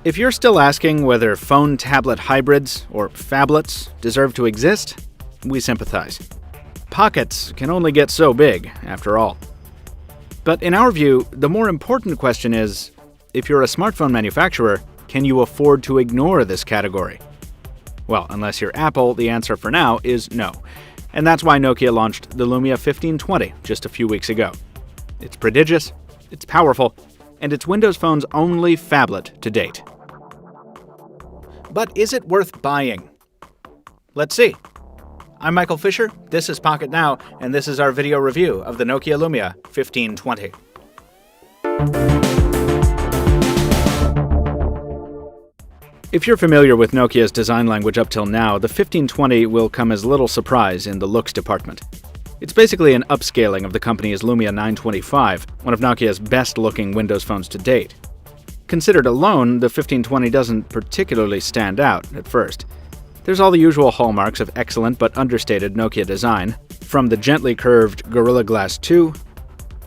If you're still asking whether phone-tablet hybrids, or phablets, deserve to exist, we sympathize. Pockets can only get so big, after all. But in our view, the more important question is, if you're a smartphone manufacturer, can you afford to ignore this category? Well, unless you're Apple, the answer for now is no. And that's why Nokia launched the Lumia 1520 just a few weeks ago. It's prodigious, it's powerful, and it's Windows Phone's only phablet to date. But is it worth buying? Let's see. I'm Michael Fisher, this is Pocket Now, and this is our video review of the Nokia Lumia 1520. If you're familiar with Nokia's design language up till now, the 1520 will come as little surprise in the looks department. It's basically an upscaling of the company's Lumia 925, one of Nokia's best-looking Windows phones to date. Considered alone, the 1520 doesn't particularly stand out at first. There's all the usual hallmarks of excellent but understated Nokia design, from the gently curved Gorilla Glass 2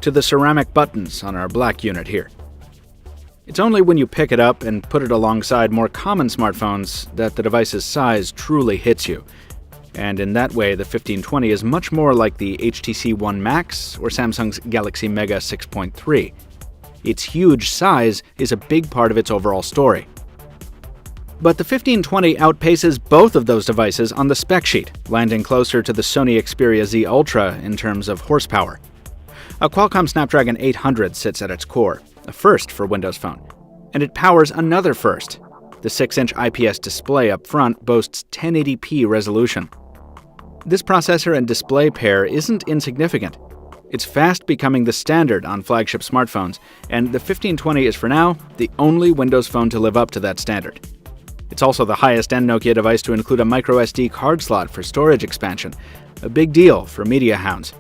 to the ceramic buttons on our black unit here. It's only when you pick it up and put it alongside more common smartphones that the device's size truly hits you. And in that way, the 1520 is much more like the HTC One Max or Samsung's Galaxy Mega 6.3. Its huge size is a big part of its overall story. But the 1520 outpaces both of those devices on the spec sheet, landing closer to the Sony Xperia Z Ultra in terms of horsepower. A Qualcomm Snapdragon 800 sits at its core, a first for Windows Phone, and it powers another first. The 6-inch IPS display up front boasts 1080p resolution. This processor and display pair isn't insignificant. It's fast becoming the standard on flagship smartphones, and the 1520 is for now the only Windows Phone to live up to that standard. It's also the highest-end Nokia device to include a microSD card slot for storage expansion, a big deal for media hounds.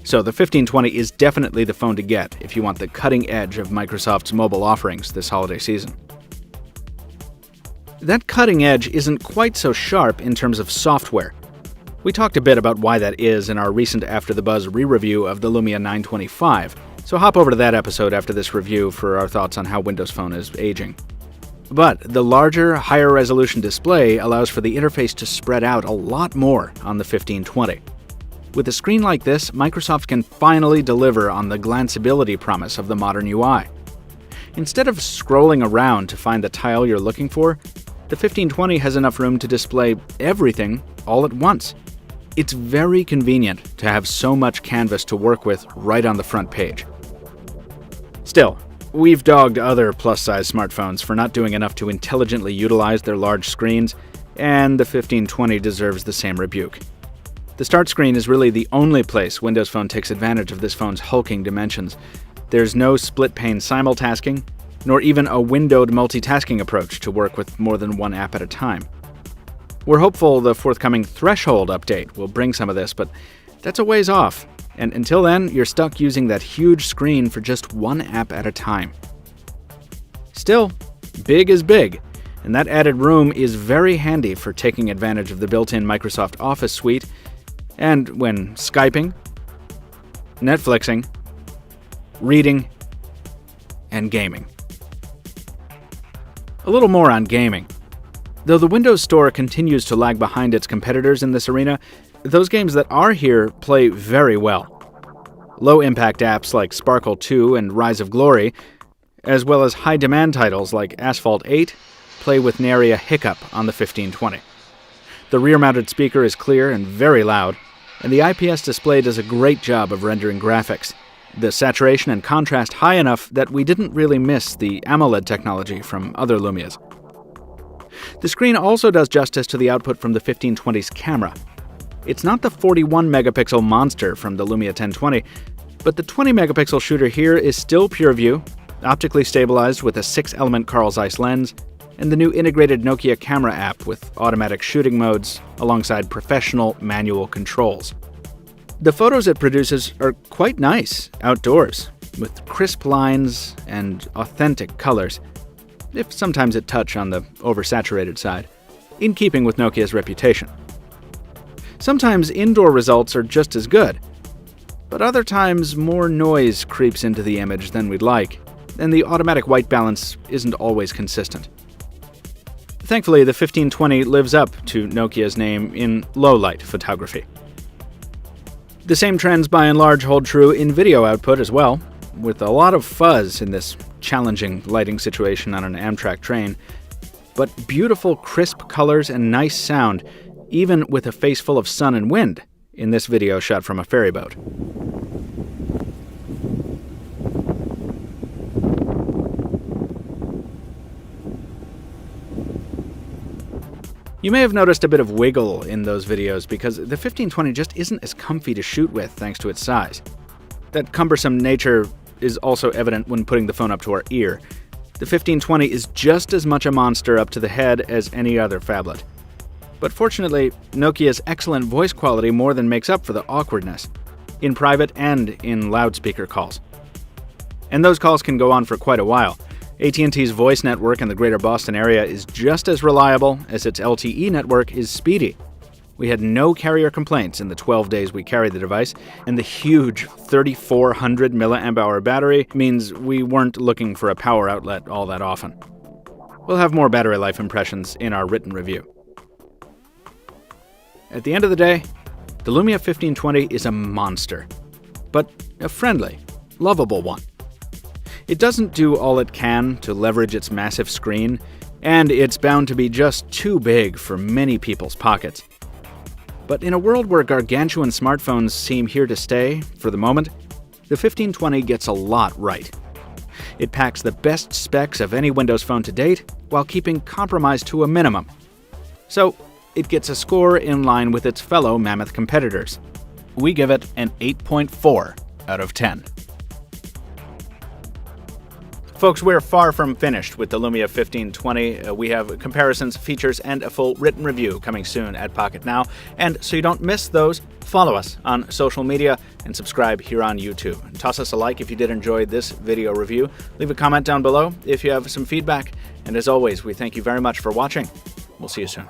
So the 1520 is definitely the phone to get if you want the cutting edge of Microsoft's mobile offerings this holiday season. That cutting edge isn't quite so sharp in terms of software. We talked a bit about why that is in our recent After the Buzz re-review of the Lumia 925, so hop over to that episode after this review for our thoughts on how Windows Phone is aging. But the larger, higher-resolution display allows for the interface to spread out a lot more on the 1520. With a screen like this, Microsoft can finally deliver on the glanceability promise of the modern UI. Instead of scrolling around to find the tile you're looking for, the 1520 has enough room to display everything all at once. It's very convenient to have so much canvas to work with right on the front page. Still, we've dogged other plus-size smartphones for not doing enough to intelligently utilize their large screens, and the 1520 deserves the same rebuke. The start screen is really the only place Windows Phone takes advantage of this phone's hulking dimensions. There's no split-pane simultasking, nor even a windowed multitasking approach to work with more than one app at a time. We're hopeful the forthcoming Threshold update will bring some of this, but that's a ways off, and until then, you're stuck using that huge screen for just one app at a time. Still, big is big, and that added room is very handy for taking advantage of the built-in Microsoft Office suite, and when Skyping, Netflixing, reading, and gaming. A little more on gaming. Though the Windows Store continues to lag behind its competitors in this arena, those games that are here play very well. Low-impact apps like Sparkle 2 and Rise of Glory, as well as high-demand titles like Asphalt 8, play with nary a hiccup on the 1520. The rear-mounted speaker is clear and very loud, and the IPS display does a great job of rendering graphics. The saturation and contrast high enough that we didn't really miss the AMOLED technology from other Lumias. The screen also does justice to the output from the 1520's camera. It's not the 41-megapixel monster from the Lumia 1020, but the 20-megapixel shooter here is still pure view, optically stabilized with a 6-element Carl Zeiss lens, and the new integrated Nokia camera app with automatic shooting modes alongside professional manual controls. The photos it produces are quite nice outdoors, with crisp lines and authentic colors, if sometimes a touch on the oversaturated side, in keeping with Nokia's reputation. Sometimes indoor results are just as good, but other times more noise creeps into the image than we'd like. and the automatic white balance isn't always consistent. Thankfully, the 1520 lives up to Nokia's name in low-light photography. The same trends by and large hold true in video output as well, with a lot of fuzz in this challenging lighting situation on an Amtrak train, but beautiful crisp colors and nice sound, even with a face full of sun and wind in this video shot from a ferry boat. You may have noticed a bit of wiggle in those videos because the 1520 just isn't as comfy to shoot with thanks to its size. That cumbersome nature is also evident when putting the phone up to our ear. The 1520 is just as much a monster up to the head as any other phablet. But fortunately, Nokia's excellent voice quality more than makes up for the awkwardness, in private and in loudspeaker calls. And those calls can go on for quite a while. AT&T's voice network in the greater Boston area is just as reliable as its LTE network is speedy. We had no carrier complaints in the 12 days we carried the device, and the huge 3,400 mAh battery means we weren't looking for a power outlet all that often. We'll have more battery life impressions in our written review. At the end of the day, the Lumia 1520 is a monster, but a friendly, lovable one. It doesn't do all it can to leverage its massive screen, and it's bound to be just too big for many people's pockets. But in a world where gargantuan smartphones seem here to stay, for the moment, the 1520 gets a lot right. It packs the best specs of any Windows phone to date, while keeping compromise to a minimum. So, it gets a score in line with its fellow mammoth competitors. We give it an 8.4 out of 10. Folks, we're far from finished with the Lumia 1520. We have comparisons, features, and a full written review coming soon at Pocket Now. And so you don't miss those, follow us on social media and subscribe here on YouTube. Toss us a like if you did enjoy this video review. Leave a comment down below if you have some feedback. And as always, we thank you very much for watching. We'll see you soon.